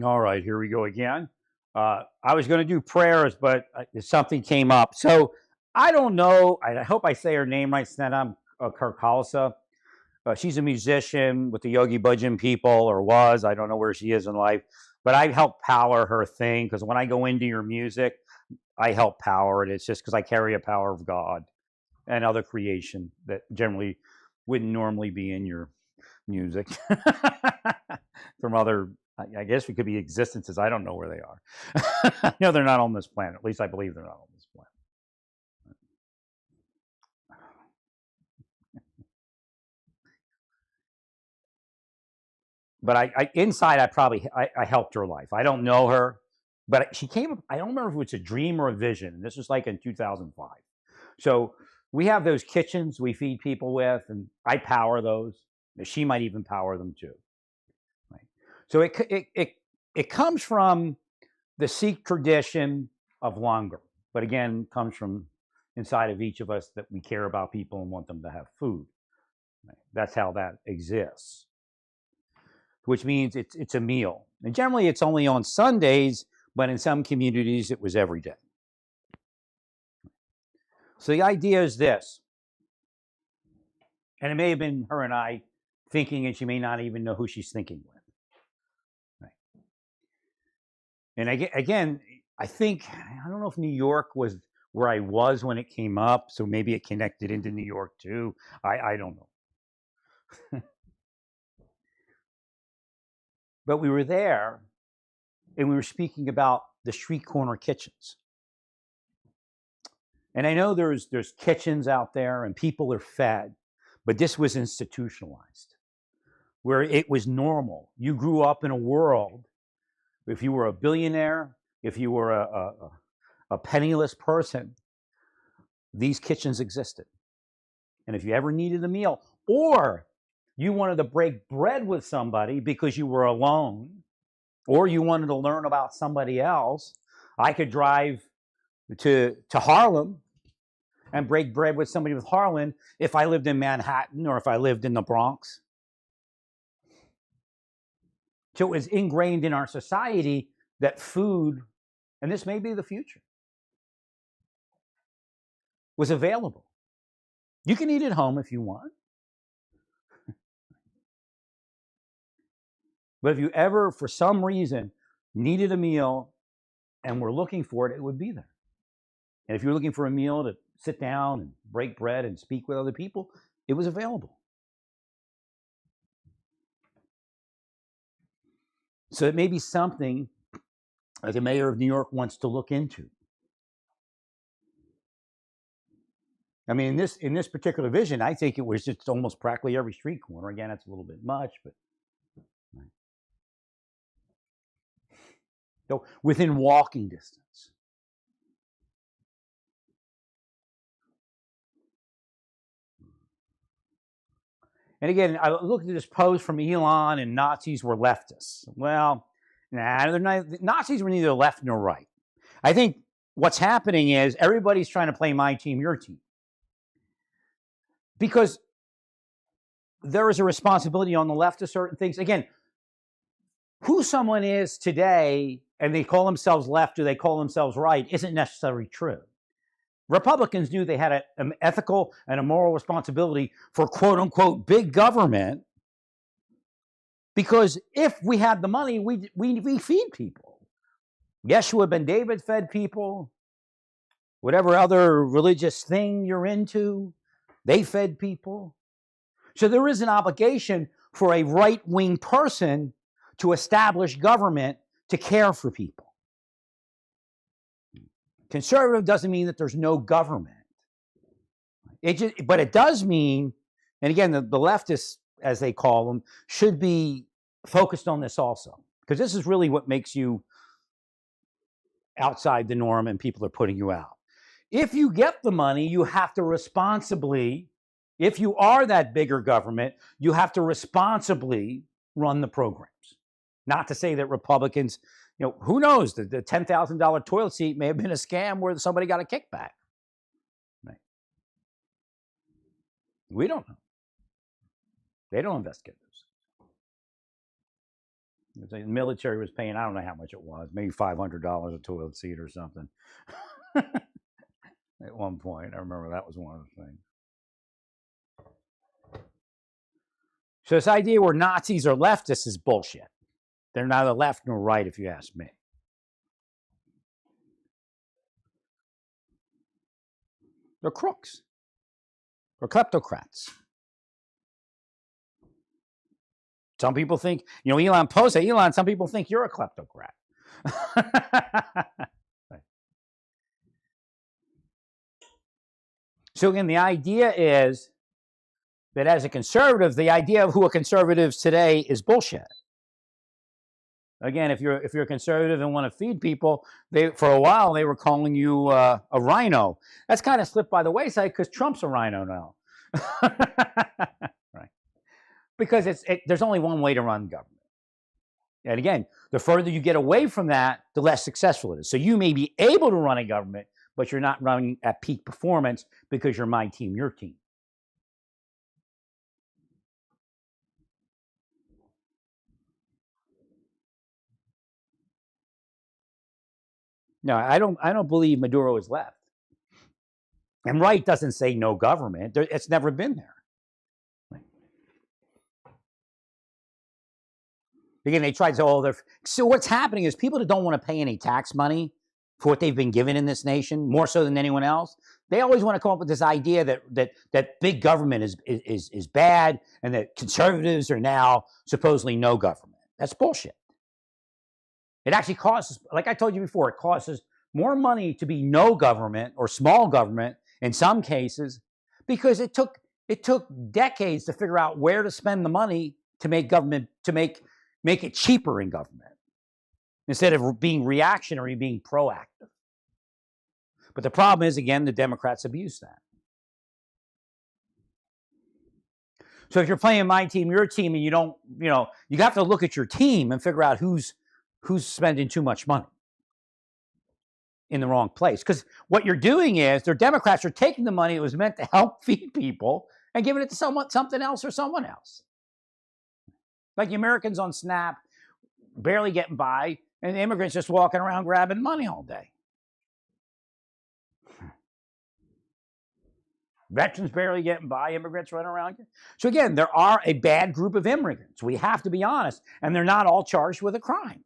All right, here we go again. I was going to do prayers, but something came up. So I don't know. I hope I say her name right. Snedam Karkalsa. She's a musician with the Yogi Bhajan people, or was. I don't know where she is in life, but I help power her thing because when I go into your music, I help power it. It's just because I carry a power of God and other creation that generally wouldn't normally be in your music from other. I guess we could be existences. I don't know where they are. No, they're not on this planet. At least I believe they're not on this planet. But inside, I helped her life. I don't know her, but she came. I don't remember if it's a dream or a vision. This was like in 2005. So we have those kitchens we feed people with, and I power those. She might even power them too. Right? So it comes from the Sikh tradition of langar, but again, comes from inside of each of us that we care about people and want them to have food. Right? That's how that exists, which means it's a meal. And generally, it's only on Sundays, but in some communities, it was every day. So the idea is this, and it may have been her and I thinking, and she may not even know who she's thinking with. Right. And again, I think, I don't know if New York was where I was when it came up, so maybe it connected into New York too. I don't know. But we were there, and we were speaking about the street corner kitchens. And I know there's kitchens out there and people are fed, but this was institutionalized, where it was normal. You grew up in a world, if you were a billionaire, if you were a penniless person, these kitchens existed. And if you ever needed a meal, or you wanted to break bread with somebody because you were alone, or you wanted to learn about somebody else, I could drive to Harlem and break bread with somebody with Harlem if I lived in Manhattan or if I lived in the Bronx. So it was ingrained in our society that food, and this may be the future, was available. You can eat at home if you want. But if you ever, for some reason, needed a meal and were looking for it, it would be there. And if you're looking for a meal to sit down and break bread and speak with other people, it was available. So it may be something that the mayor of New York wants to look into. I mean, in this particular vision, I think it was just almost practically every street corner. Again, that's a little bit much, but so within walking distance. And again, I looked at this post from Elon, and Nazis were leftists. Well, nah, they're not, Nazis were neither left nor right. I think what's happening is everybody's trying to play my team, your team, because there is a responsibility on the left to certain things. Again, who someone is today and they call themselves left or they call themselves right isn't necessarily true. Republicans knew they had an ethical and a moral responsibility for quote unquote big government, because if we had the money, we feed people. Yeshua ben David fed people. Whatever other religious thing you're into, they fed people. So there is an obligation for a right-wing person to establish government to care for people. Conservative doesn't mean that there's no government. But it does mean, and again, the leftists, as they call them, should be focused on this also, because this is really what makes you outside the norm and people are putting you out. If you get the money, you have to responsibly, if you are that bigger government, you have to responsibly run the programs. Not to say that Republicans, who knows, the $10,000 toilet seat may have been a scam where somebody got a kickback. Right? We don't know. They don't investigate those. The military was paying, I don't know how much it was, maybe $500 a toilet seat or something. At one point, I remember that was one of the things. So this idea where Nazis are leftists is bullshit. They're neither left nor right, if you ask me. They're crooks. They're kleptocrats. Some people think, Elon Post, Elon, some people think you're a kleptocrat. So again, the idea is that as a conservative, the idea of who are conservatives today is bullshit. Again, if you're a conservative and want to feed people, for a while they were calling you a rhino. That's kind of slipped by the wayside because Trump's a rhino now. Right? Because there's only one way to run government. And again, the further you get away from that, the less successful it is. So you may be able to run a government, but you're not running at peak performance because you're my team, your team. No, I don't believe Maduro is left. And right doesn't say no government. It's never been there. Again, they tried to so what's happening is people that don't want to pay any tax money for what they've been given in this nation, more so than anyone else, they always want to come up with this idea that big government is bad and that conservatives are now supposedly no government. That's bullshit. It actually costs, like I told you before, it costs more money to be no government or small government in some cases because it took decades to figure out where to spend the money to make government, to make it cheaper in government instead of being reactionary, being proactive. But the problem is, again, the Democrats abuse that. So if you're playing my team, your team, and you don't, you have to look at your team and figure out who's spending too much money in the wrong place. Because what you're doing is, the Democrats are taking the money that was meant to help feed people and giving it to something else or someone else. Like the Americans on SNAP, barely getting by, and the immigrants just walking around grabbing money all day. Veterans barely getting by, immigrants running around. So again, there are a bad group of immigrants. We have to be honest. And they're not all charged with a crime.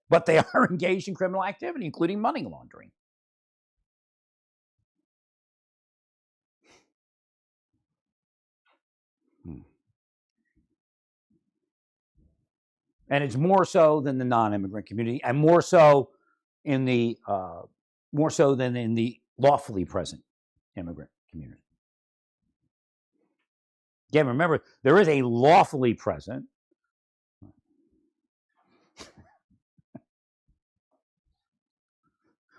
But they are engaged in criminal activity, including money laundering. And it's more so than the non-immigrant community, and more so than in the lawfully present immigrant community. Again, remember, there is a lawfully present.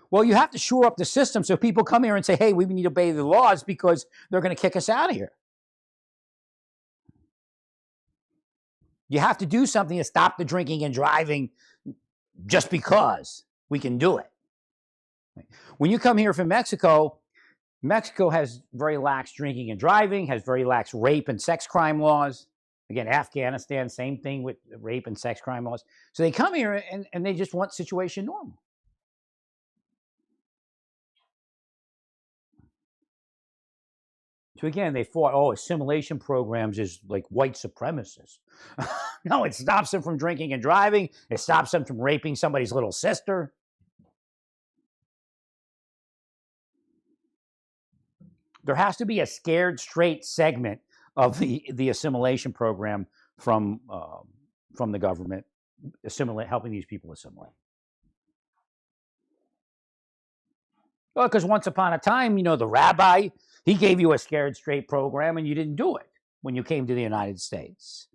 Well, you have to shore up the system so people come here and say, hey, we need to obey the laws because they're going to kick us out of here. You have to do something to stop the drinking and driving just because we can do it. When you come here from Mexico, Mexico has very lax drinking and driving, has very lax rape and sex crime laws. Again, Afghanistan, same thing with rape and sex crime laws. So they come here and they just want situation normal. So again, they thought, assimilation programs is like white supremacists. No, it stops them from drinking and driving. It stops them from raping somebody's little sister. There has to be a scared straight segment of the assimilation program from the government, helping these people assimilate. Well, because once upon a time, the rabbi, he gave you a scared straight program and you didn't do it when you came to the United States.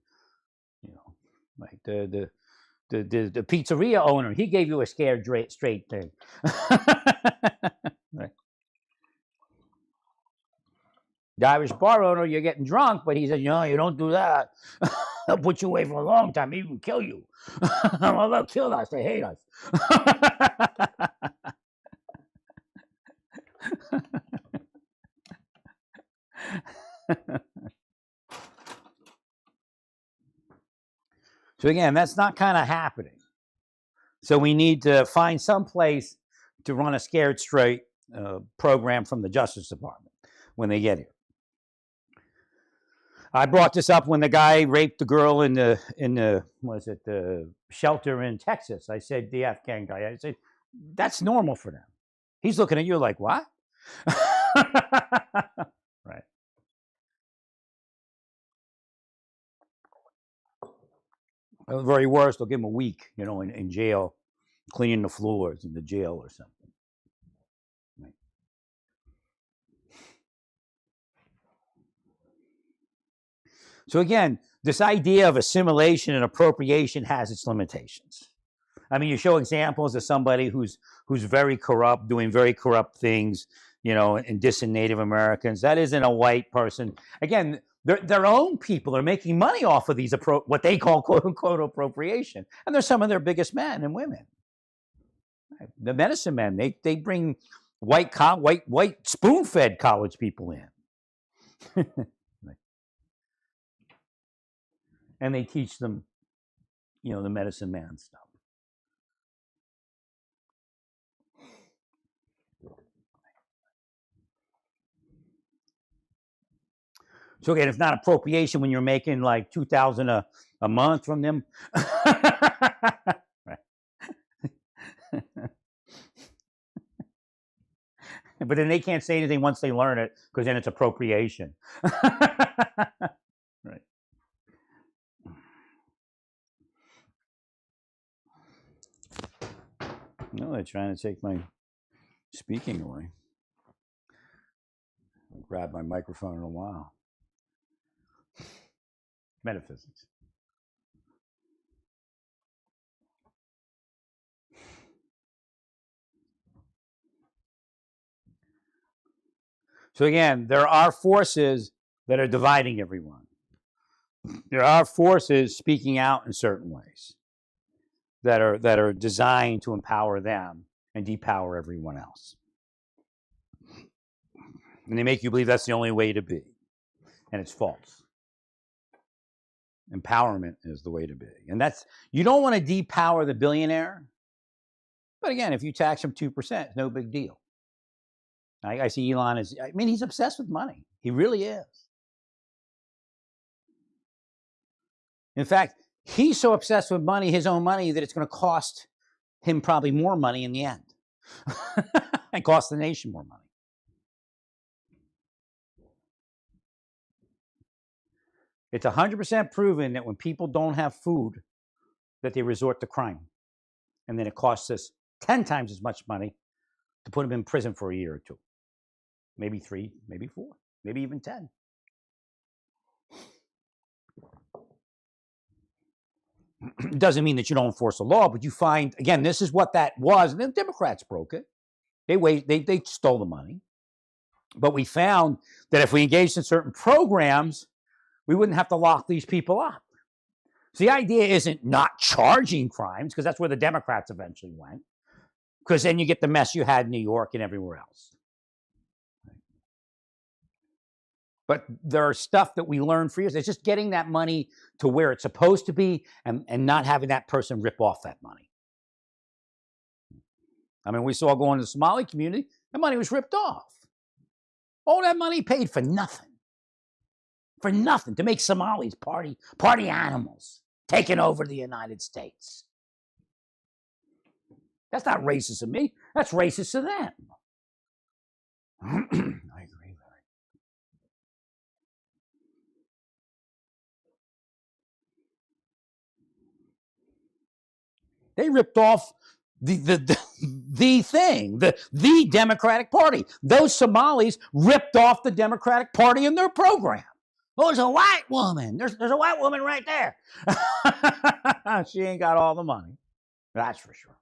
Like the pizzeria owner, he gave you a scared straight thing. Right. The Irish bar owner, you're getting drunk, but he said, you don't do that. They'll put you away for a long time, even kill you. Well, they'll kill us. They hate us. So again, that's not kind of happening. So we need to find some place to run a scared straight program from the Justice Department when they get here. I brought this up when the guy raped the girl in the shelter in Texas. I said, the Afghan guy, I said, that's normal for them. He's looking at you like, what? Right. At the very worst, they'll give him a week, in jail, cleaning the floors in the jail or something. Right. So again, this idea of assimilation and appropriation has its limitations. I mean, you show examples of somebody who's very corrupt, doing very corrupt things, and dissing Native Americans. That isn't a white person. Again, their own people are making money off of these what they call quote unquote appropriation, and they're some of their biggest men and women. The medicine men, they bring white spoon-fed college people in, and they teach them, the medicine man stuff. So again, it's not appropriation when you're making like $2,000 a month from them. Right. But then they can't say anything once they learn it, because then it's appropriation. Right. No, they're trying to take my speaking away. I'll grab my microphone in a while. Metaphysics. So again, there are forces that are dividing everyone. There are forces speaking out in certain ways that are designed to empower them and depower everyone else. And they make you believe that's the only way to be. And it's false. Empowerment is the way to be. And you don't want to depower the billionaire. But again, if you tax him 2%, it's no big deal. I see Elon he's obsessed with money. He really is. In fact, he's so obsessed with money, his own money, that it's going to cost him probably more money in the end. And cost the nation more money. It's 100% proven that when people don't have food, that they resort to crime. And then it costs us 10 times as much money to put them in prison for a year or two. Maybe 3, maybe 4, maybe even 10. It doesn't mean that you don't enforce the law, but you find, again, this is what that was. And the Democrats broke it. They stole the money. But we found that if we engaged in certain programs, we wouldn't have to lock these people up. So the idea isn't not charging crimes, because that's where the Democrats eventually went, because then you get the mess you had in New York and everywhere else. But there are stuff that we learned for years. It's just getting that money to where it's supposed to be, and not having that person rip off that money. I mean, we saw going to the Somali community, that money was ripped off. All that money paid for nothing. For nothing, to make Somalis party animals, taking over the United States. That's not racist to me. That's racist to them. I agree, Larry. They ripped off the Democratic Party. Those Somalis ripped off the Democratic Party in their program. Oh, there's a white woman. There's a white woman right there. She ain't got all the money. That's for sure.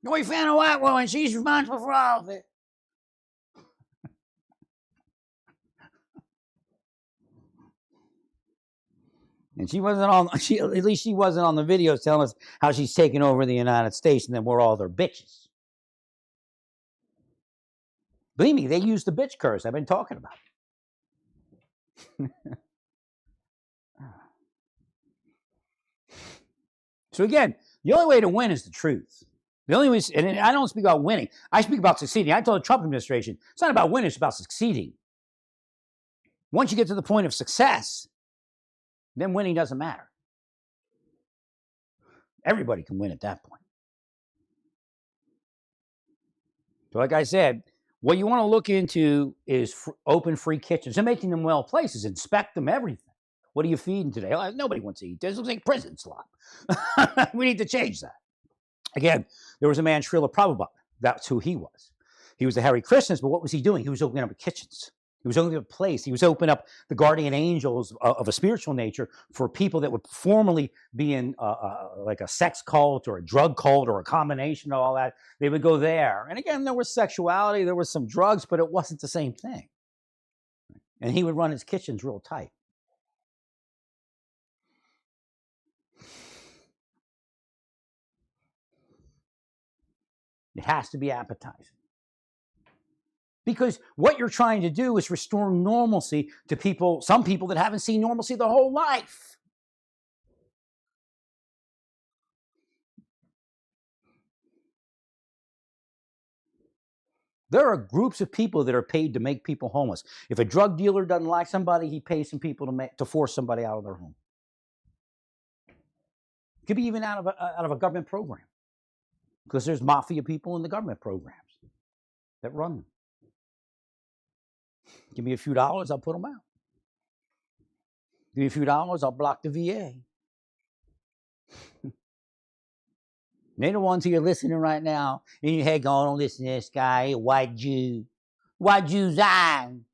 We found a white woman. She's responsible for all of it. And she wasn't on. At least she wasn't on the videos telling us how she's taking over the United States, and then we're all their bitches. Believe me, they use the bitch curse I've been talking about. So again, the only way to win is the truth. The only way, and I don't speak about winning. I speak about succeeding. I told the Trump administration, it's not about winning, it's about succeeding. Once you get to the point of success, then winning doesn't matter. Everybody can win at that point. So like I said, what you want to look into is open free kitchens and making them well places. Inspect them, everything. What are you feeding today? Oh, nobody wants to eat this. It looks like prison slop. We need to change that. Again, there was a man, Srila Prabhupada. That's who he was. He was the Hare Krishnas, but what was he doing? He was opening up kitchens. He was opening up a place. He was opening up the guardian angels of a spiritual nature for people that would formerly be in like a sex cult or a drug cult or a combination of all that. They would go there. And again, there was sexuality, there was some drugs, but it wasn't the same thing. And he would run his kitchens real tight. It has to be appetizing. Because what you're trying to do is restore normalcy to people, some people that haven't seen normalcy their whole life. There are groups of people that are paid to make people homeless. If a drug dealer doesn't like somebody, he pays some people to force somebody out of their home. It could be even out of a government program, because there's mafia people in the government programs that run them. Give me a few dollars, I'll put them out. Give me a few dollars, I'll block the VA. They're the ones who are listening right now in your head going, don't listen to this guy, a white Jew. White Jews on.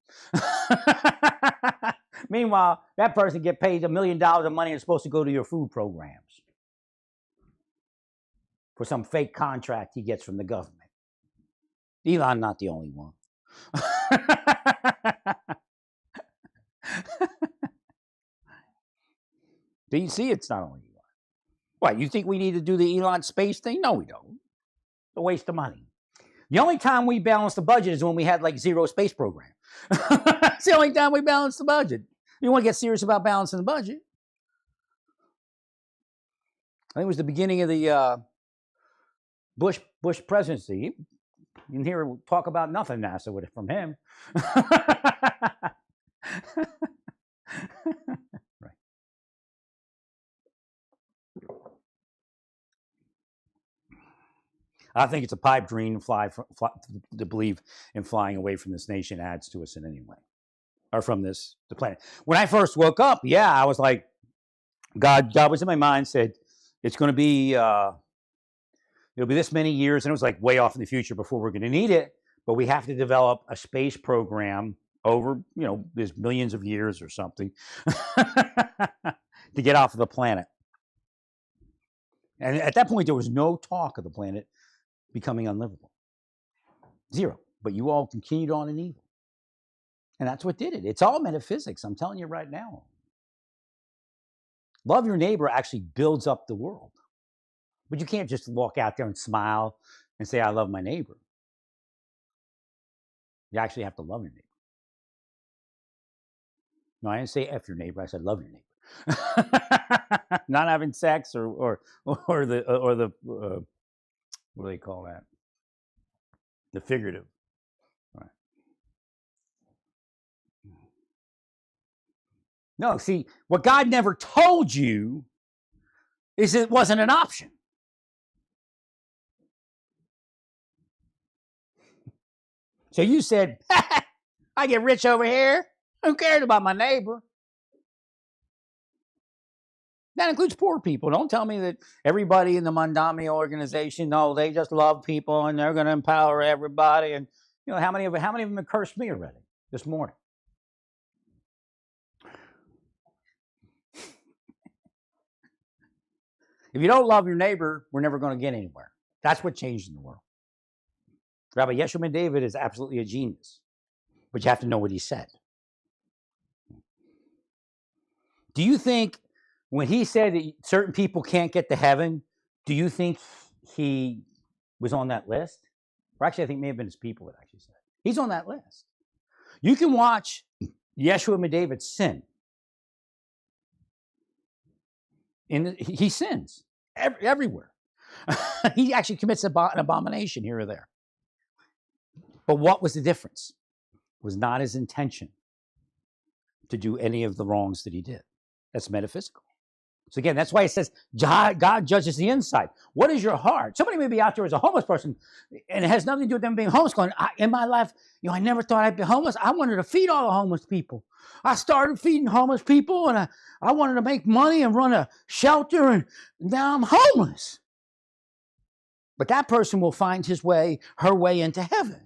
Meanwhile, that person get paid $1 million of money and is supposed to go to your food programs for some fake contract he gets from the government. Elon not the only one. Do you see it's not only Elon? What, you think we need to do the Elon space thing? No, we don't. It's a waste of money. The only time we balance the budget is when we had like zero space program. It's the only time we balance the budget. You want to get serious about balancing the budget? I think it was the beginning of the Bush presidency. You can hear talk about nothing NASA with it from him. Right. I think it's a pipe dream to believe in flying away from this nation adds to us in any way, or from the planet. When I first woke up, yeah, I was like, God was in my mind, said it's going to be it'll be this many years, and it was like way off in the future before we're going to need it. But we have to develop a space program over, there's millions of years or something to get off of the planet. And at that point, there was no talk of the planet becoming unlivable. Zero. But you all continued on in evil. And that's what did it. It's all metaphysics. I'm telling you right now. Love your neighbor actually builds up the world. But you can't just walk out there and smile and say, I love my neighbor. You actually have to love your neighbor. No, I didn't say F your neighbor. I said love your neighbor. Not having sex or the what do they call that? The figurative. All right. No, see, what God never told you is it wasn't an option. So you said, I get rich over here. Who cares about my neighbor? That includes poor people. Don't tell me that everybody in the Mandami organization, no, they just love people and they're going to empower everybody. And how many of them have cursed me already this morning? If you don't love your neighbor, we're never going to get anywhere. That's what changed in the world. Rabbi Yeshua ben David is absolutely a genius, but you have to know what he said. Do you think when he said that certain people can't get to heaven, do you think he was on that list? Or actually, I think it may have been his people that actually said it. He's on that list. You can watch Yeshua David sin. He sins everywhere. He actually commits an abomination here or there. But what was the difference? It was not his intention to do any of the wrongs that he did. That's metaphysical. So again, that's why it says God judges the inside. What is your heart? Somebody may be out there as a homeless person, and it has nothing to do with them being homeless. Going, in my life, I never thought I'd be homeless. I wanted to feed all the homeless people. I started feeding homeless people, and I wanted to make money and run a shelter, and now I'm homeless. But that person will find her way into heaven.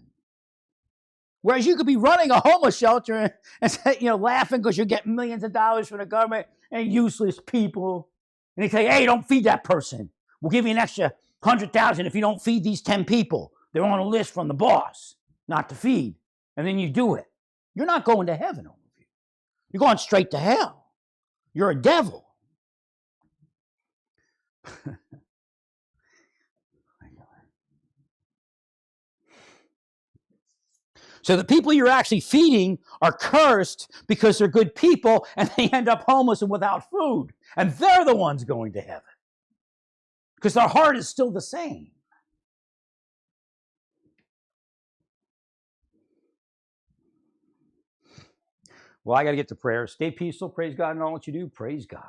Whereas you could be running a homeless shelter and laughing because you're getting millions of dollars from the government and useless people. And they say, hey, don't feed that person. We'll give you an extra $100,000 if you don't feed these 10 people. They're on a list from the boss not to feed. And then you do it. You're not going to heaven, overview. You're going straight to hell. You're a devil. So the people you're actually feeding are cursed because they're good people and they end up homeless and without food. And they're the ones going to heaven because their heart is still the same. Well, I got to get to prayer. Stay peaceful. Praise God in all that you do. Praise God.